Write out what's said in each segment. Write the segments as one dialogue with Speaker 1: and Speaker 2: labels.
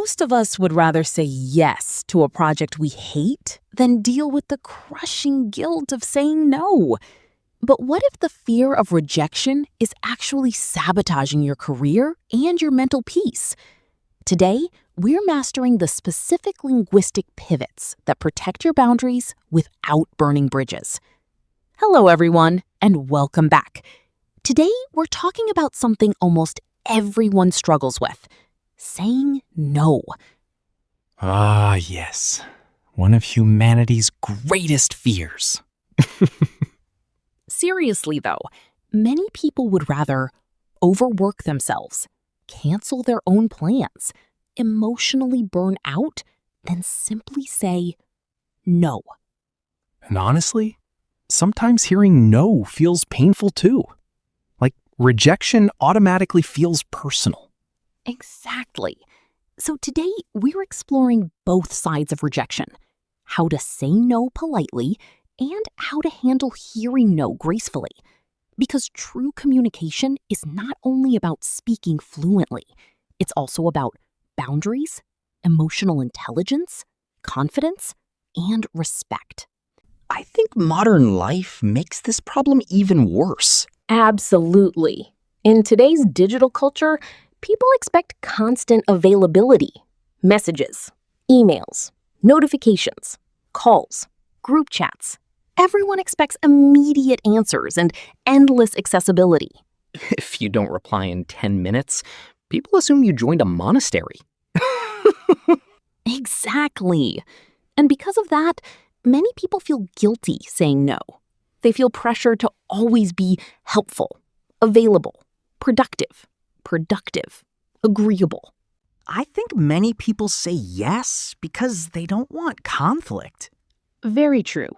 Speaker 1: Most of us would rather say yes to a project we hate than deal with the crushing guilt of saying no. But what if the fear of rejection is actually sabotaging your career and your mental peace? Today, we're mastering the specific linguistic pivots that protect your boundaries without burning bridges. Hello, everyone, and welcome back. Today, we're talking about something almost everyone struggles with: saying no.
Speaker 2: Ah, yes. One of humanity's greatest fears.
Speaker 1: Seriously, though, many people would rather overwork themselves, cancel their own plans, emotionally burn out, than simply say no.
Speaker 2: And honestly, sometimes hearing no feels painful too. Like rejection automatically feels personal.
Speaker 1: Exactly. So today, we're exploring both sides of rejection: how to say no politely and how to handle hearing no gracefully. Because true communication is not only about speaking fluently, it's also about boundaries, emotional intelligence, confidence, and respect.
Speaker 3: I think modern life makes this problem even worse.
Speaker 4: Absolutely. In today's digital culture, people expect constant availability. Messages, emails, notifications, calls, group chats. Everyone expects immediate answers and endless accessibility.
Speaker 3: If you don't reply in 10 minutes, people assume you joined a monastery.
Speaker 1: Exactly. And because of that, many people feel guilty saying no. They feel pressure to always be helpful, available, productive, agreeable.
Speaker 5: I think many people say yes because they don't want conflict.
Speaker 4: Very true.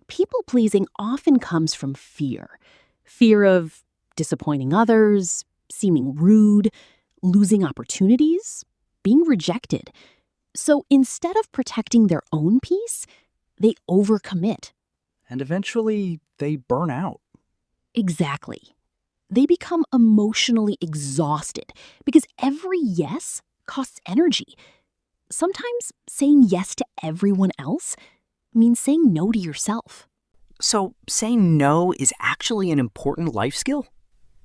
Speaker 4: People-pleasing often comes from fear. Fear of disappointing others, seeming rude, losing opportunities, being rejected. So instead of protecting their own peace, they overcommit.
Speaker 5: And eventually, they burn out.
Speaker 4: Exactly. They become emotionally exhausted because every yes costs energy. Sometimes saying yes to everyone else means saying no to yourself.
Speaker 5: So, saying no is actually an important life skill?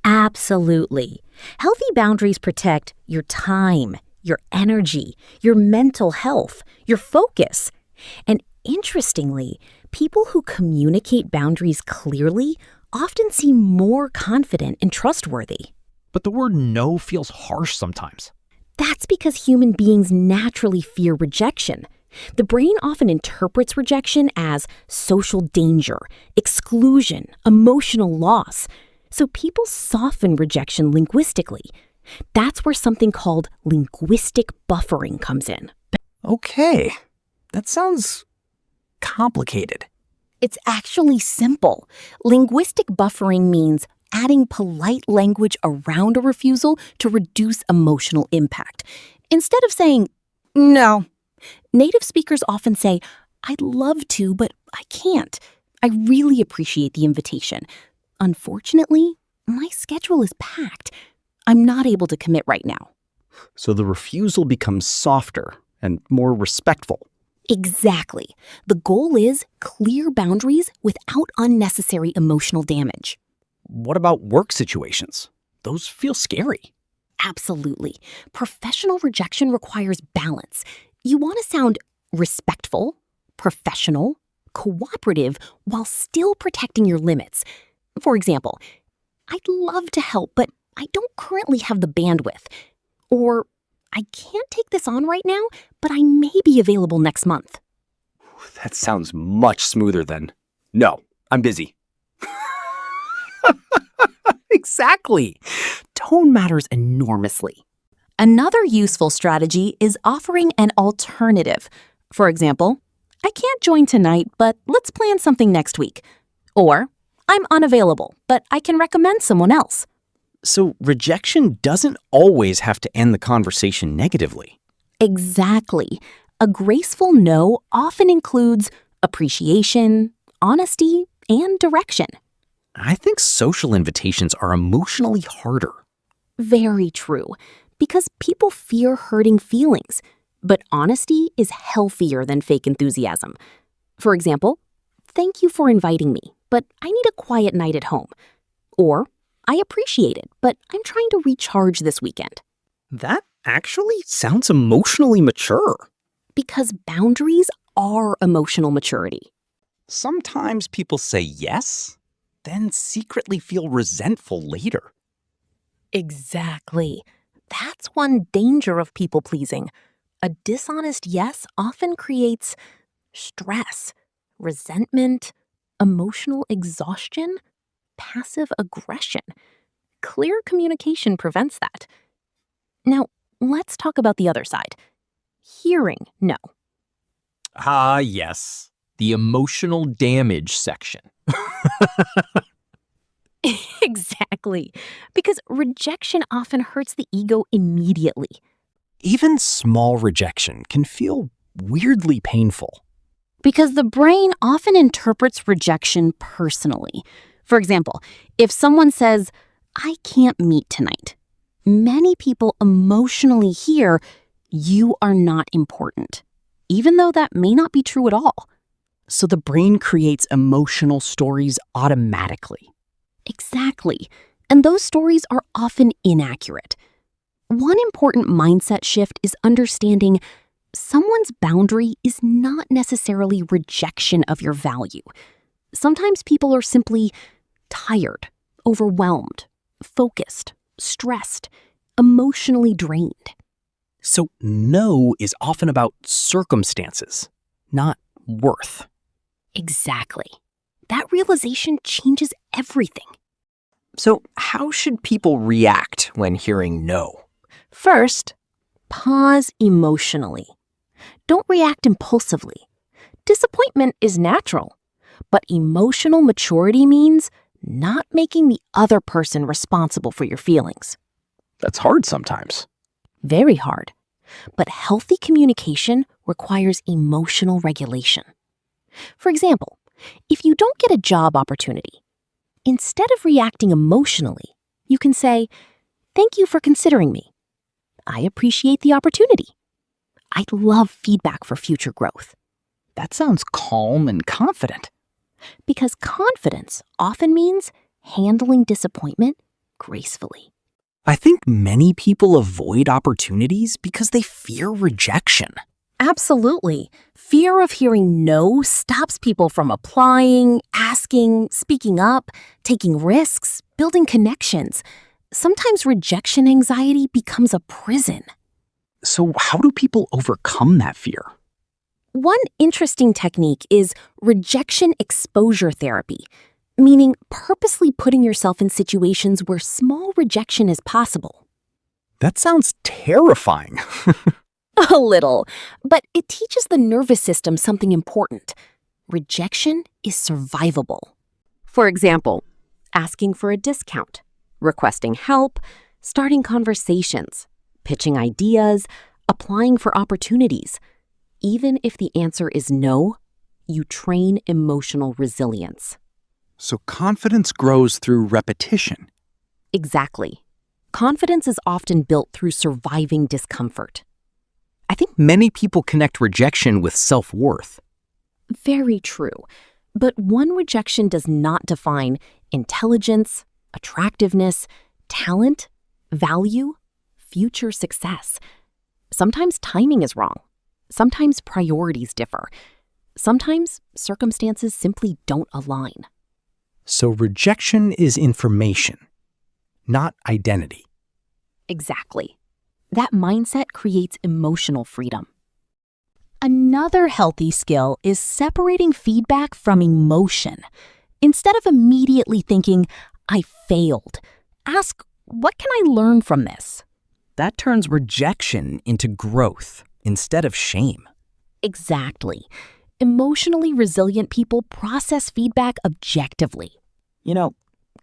Speaker 4: Absolutely. Healthy boundaries protect your time, your energy, your mental health, your focus. And interestingly, people who communicate boundaries clearly often seem more confident and trustworthy.
Speaker 2: But the word no feels harsh sometimes.
Speaker 4: That's because human beings naturally fear rejection. The brain often interprets rejection as social danger, exclusion, emotional loss. So people soften rejection linguistically. That's where something called linguistic buffering comes in.
Speaker 5: Okay, that sounds complicated.
Speaker 1: It's actually simple. Linguistic buffering means adding polite language around a refusal to reduce emotional impact. Instead of saying, no, native speakers often say, I'd love to, but I can't. I really appreciate the invitation. Unfortunately, my schedule is packed. I'm not able to commit right now.
Speaker 3: So the refusal becomes softer and more respectful.
Speaker 1: Exactly. The goal is clear boundaries without unnecessary emotional damage.
Speaker 3: What about work situations? Those feel scary.
Speaker 1: Absolutely. Professional rejection requires balance. You want to sound respectful, professional, cooperative, while still protecting your limits. For example, I'd love to help, but I don't currently have the bandwidth. Or, I can't take this on right now, but I may be available next month.
Speaker 3: That sounds much smoother than, no, I'm busy.
Speaker 5: Exactly. Tone matters enormously.
Speaker 1: Another useful strategy is offering an alternative. For example, I can't join tonight, but let's plan something next week. Or, I'm unavailable, but I can recommend someone else.
Speaker 3: So rejection doesn't always have to end the conversation negatively.
Speaker 1: Exactly. A graceful no often includes appreciation, honesty, and direction.
Speaker 3: I think social invitations are emotionally harder.
Speaker 1: Very true, because people fear hurting feelings.
Speaker 4: But honesty is healthier than fake enthusiasm. For example, "Thank you for inviting me, but I need a quiet night at home." Or, "I appreciate it, but I'm trying to recharge this weekend."
Speaker 3: That actually sounds emotionally mature.
Speaker 4: Because boundaries are emotional maturity.
Speaker 3: Sometimes people say yes, then secretly feel resentful later.
Speaker 1: Exactly. That's one danger of people-pleasing. A dishonest yes often creates stress, resentment, emotional exhaustion, passive aggression. Clear communication prevents that. Now, let's talk about the other side. Hearing no.
Speaker 2: Ah, yes. The emotional damage section.
Speaker 1: Exactly. Because rejection often hurts the ego immediately.
Speaker 2: Even small rejection can feel weirdly painful.
Speaker 4: Because the brain often interprets rejection personally. For example, if someone says, "I can't meet tonight," many people emotionally hear, "You are not important," even though that may not be true at all.
Speaker 3: So the brain creates emotional stories automatically.
Speaker 4: Exactly. And those stories are often inaccurate. One important mindset shift is understanding someone's boundary is not necessarily rejection of your value. Sometimes people are simply tired, overwhelmed, focused, stressed, emotionally drained.
Speaker 3: So no is often about circumstances, not worth.
Speaker 4: Exactly. That realization changes everything.
Speaker 3: So how should people react when hearing no?
Speaker 4: First, pause emotionally. Don't react impulsively. Disappointment is natural, but emotional maturity means not making the other person responsible for your feelings.
Speaker 3: That's hard sometimes.
Speaker 4: Very hard. But healthy communication requires emotional regulation. For example, if you don't get a job opportunity, instead of reacting emotionally, you can say, "Thank you for considering me. I appreciate the opportunity. I'd love feedback for future growth."
Speaker 3: That sounds calm and confident.
Speaker 4: Because confidence often means handling disappointment gracefully.
Speaker 3: I think many people avoid opportunities because they fear rejection.
Speaker 4: Absolutely. Fear of hearing no stops people from applying, asking, speaking up, taking risks, building connections. Sometimes rejection anxiety becomes a prison.
Speaker 3: So how do people overcome that fear?
Speaker 4: One interesting technique is rejection exposure therapy, meaning purposely putting yourself in situations where small rejection is possible.
Speaker 3: That sounds terrifying.
Speaker 4: A little, but it teaches the nervous system something important. Rejection is survivable. For example, asking for a discount, requesting help, starting conversations, pitching ideas, applying for opportunities. Even if the answer is no, you train emotional resilience.
Speaker 3: So confidence grows through repetition.
Speaker 4: Exactly. Confidence is often built through surviving discomfort.
Speaker 3: I think many people connect rejection with self-worth.
Speaker 4: Very true. But one rejection does not define intelligence, attractiveness, talent, value, future success. Sometimes timing is wrong. Sometimes priorities differ. Sometimes circumstances simply don't align.
Speaker 2: So rejection is information, not identity.
Speaker 4: Exactly. That mindset creates emotional freedom. Another healthy skill is separating feedback from emotion. Instead of immediately thinking, "I failed," ask, "What can I learn from this?"
Speaker 3: That turns rejection into growth instead of shame.
Speaker 4: Exactly. Emotionally resilient people process feedback objectively.
Speaker 3: You know,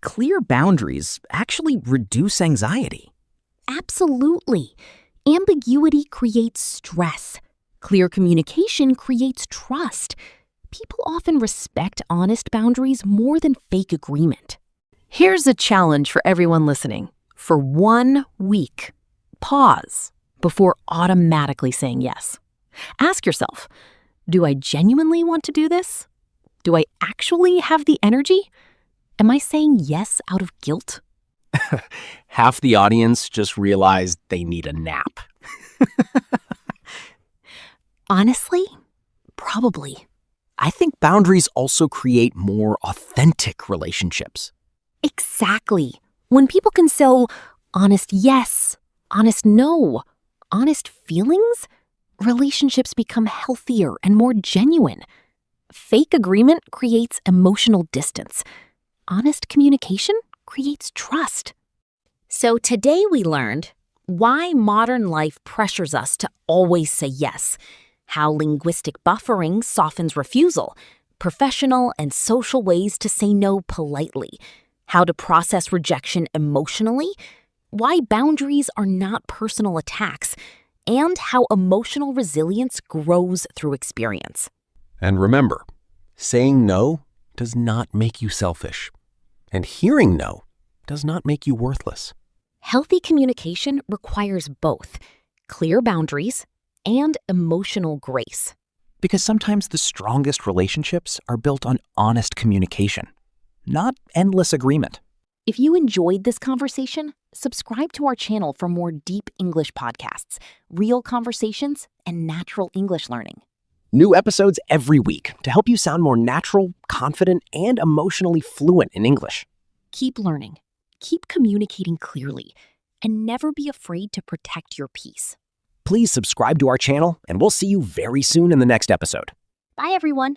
Speaker 3: clear boundaries actually reduce anxiety.
Speaker 4: Absolutely. Ambiguity creates stress. Clear communication creates trust. People often respect honest boundaries more than fake agreement.
Speaker 1: Here's a challenge for everyone listening. For 1 week, pause
Speaker 4: before automatically saying yes. Ask yourself, do I genuinely want to do this? Do I actually have the energy? Am I saying yes out of guilt?
Speaker 2: Half the audience just realized they need a nap.
Speaker 4: Honestly, probably.
Speaker 2: I think boundaries also create more authentic relationships.
Speaker 4: Exactly. When people can say honest yes, honest no, honest feelings, relationships become healthier and more genuine. Fake agreement creates emotional distance. Honest communication creates trust. So today we learned why modern life pressures us to always say yes, how linguistic buffering softens refusal, professional and social ways to say no politely, how to process rejection emotionally, why boundaries are not personal attacks, and how emotional resilience grows through experience.
Speaker 2: And remember, saying no does not make you selfish. And hearing no does not make you worthless.
Speaker 4: Healthy communication requires both clear boundaries and emotional grace.
Speaker 3: Because sometimes the strongest relationships are built on honest communication, not endless agreement.
Speaker 4: If you enjoyed this conversation, subscribe to our channel for more deep English podcasts, real conversations, and natural English learning.
Speaker 2: New episodes every week to help you sound more natural, confident, and emotionally fluent in English.
Speaker 4: Keep learning, keep communicating clearly, and never be afraid to protect your peace.
Speaker 2: Please subscribe to our channel, and we'll see you very soon in the next episode.
Speaker 4: Bye, everyone.